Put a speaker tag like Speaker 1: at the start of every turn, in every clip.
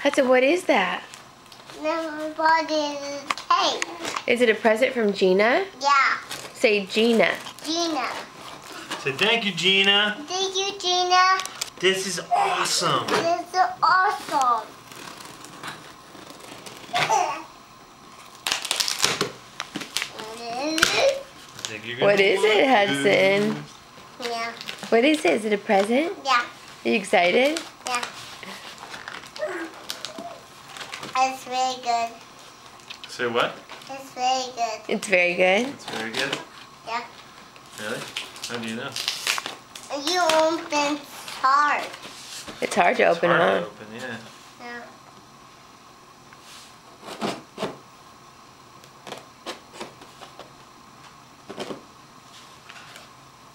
Speaker 1: Hudson, what is that?
Speaker 2: What is cake?
Speaker 1: Is it a present from Gina?
Speaker 2: Yeah.
Speaker 1: Say Gina.
Speaker 2: Gina.
Speaker 3: Say thank you, Gina.
Speaker 2: Thank you, Gina.
Speaker 3: This is awesome.
Speaker 2: This is awesome.
Speaker 1: What is it, Hudson?
Speaker 2: Yeah.
Speaker 1: What is it? Is it a present?
Speaker 2: Yeah.
Speaker 1: Are you excited?
Speaker 2: Yeah. It's very good.
Speaker 3: Say what?
Speaker 2: It's very good.
Speaker 1: It's very good.
Speaker 3: It's very good.
Speaker 2: Yeah.
Speaker 3: Really? How do you know?
Speaker 2: You open hard.
Speaker 1: It's hard to open,
Speaker 3: Hard
Speaker 1: huh?
Speaker 3: to open, yeah.
Speaker 2: Yeah.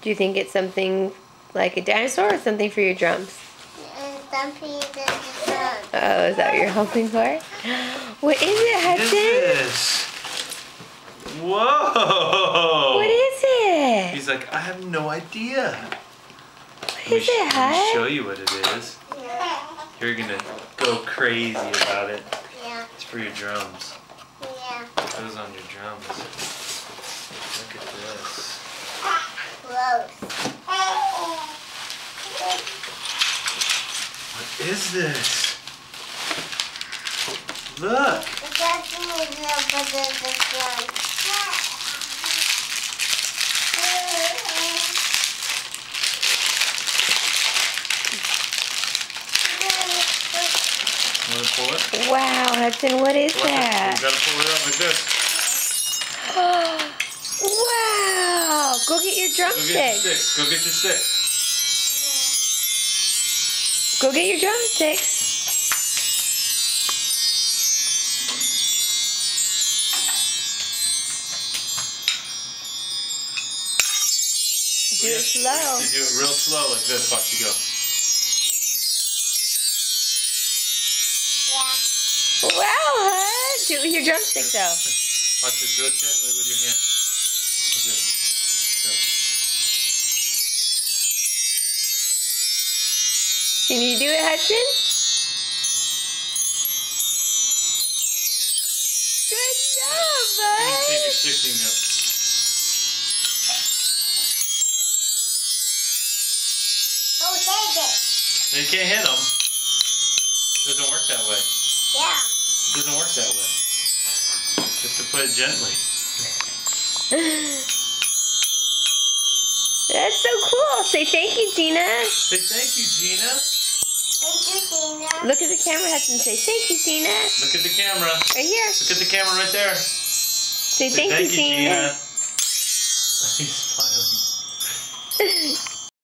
Speaker 1: Do you think it's something like a dinosaur or something for your drums?
Speaker 2: And something in the sun.
Speaker 1: Oh, is that what you're hoping for? What is it,
Speaker 3: What
Speaker 1: Hudson?
Speaker 3: is this? Whoa!
Speaker 1: What is it?
Speaker 3: He's like, I have no idea.
Speaker 1: What is it,
Speaker 3: Let me show
Speaker 1: Hud?
Speaker 3: you what it is.
Speaker 2: Yeah.
Speaker 3: You're gonna go crazy about it.
Speaker 2: Yeah.
Speaker 3: It's for your drums.
Speaker 2: Yeah.
Speaker 3: It goes on your drums. Look at this.
Speaker 2: Gross.
Speaker 3: What is this? Look.
Speaker 2: It doesn't need to put this one.
Speaker 3: Want to pull it?
Speaker 1: Wow, Hudson, what is
Speaker 3: Pull it.
Speaker 1: that?
Speaker 3: You gotta pull it out like this.
Speaker 1: Wow! Go get your
Speaker 3: Go get your
Speaker 1: drumsticks.
Speaker 3: sticks. Go get your sticks.
Speaker 1: Go get your drumsticks. Do it slow.
Speaker 3: You do it real slow like this. Watch you go.
Speaker 1: Wow, Hud! Do it with your drumstick though.
Speaker 3: Watch this. Do it gently with your hand. Like this.
Speaker 1: Can you do it, Hudson? Good job,
Speaker 3: Go. You can take your
Speaker 1: bud!
Speaker 3: sticks and go.
Speaker 2: Oh, take it.
Speaker 3: No, you can't hit them. It doesn't work that way.
Speaker 2: Yeah.
Speaker 3: It doesn't work that way. You have to play it gently.
Speaker 1: That's so cool. Say thank you, Gina.
Speaker 3: Say thank you, Gina.
Speaker 2: Thank you, Gina.
Speaker 1: Look at the camera, Hudson. Say thank you, Gina.
Speaker 3: Look at the camera.
Speaker 1: Right here.
Speaker 3: Look at the camera right there.
Speaker 1: Say
Speaker 3: Say
Speaker 1: thank you, Gina.
Speaker 3: He's smiling.